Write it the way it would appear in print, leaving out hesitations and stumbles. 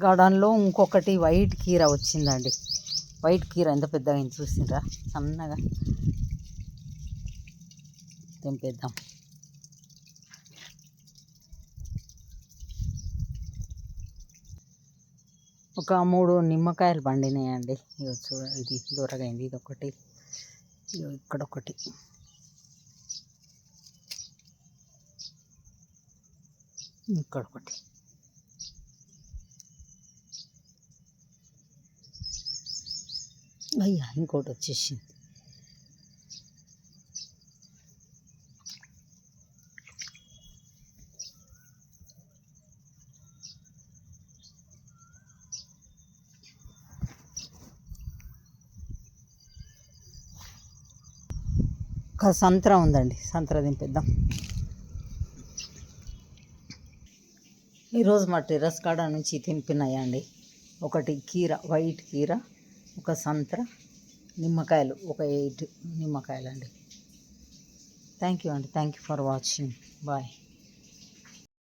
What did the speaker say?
గార్డెన్లో ఇంకొకటి వైట్ కీర వచ్చిందండి. వైట్ కీర ఎంత పెద్దగా అయింది చూసిండ్రా, సన్నగా. తెంపేద్దాం. ఒక 3 నిమ్మకాయలు పండినాయండి. ఇక ఇది దూరగైంది. ఇది ఒకటి, ఇక్కడొకటి. ఇక్కడొకటి. అయ్యా, ఇంకోటి వచ్చేసింది. ఒక సంత్రా ఉందండి, సంత్రా దింపేద్దాం. ఈరోజు మా టెర్రస్ కాడ నుంచి తెంపినాయండి. ఒకటి కీర, వైట్ కీర, ఒక సంత్ర, నిమ్మకాయలు ఒక 8 నిమ్మకాయలు అండి. థ్యాంక్ యూ అండి. Thank you for watching. Bye.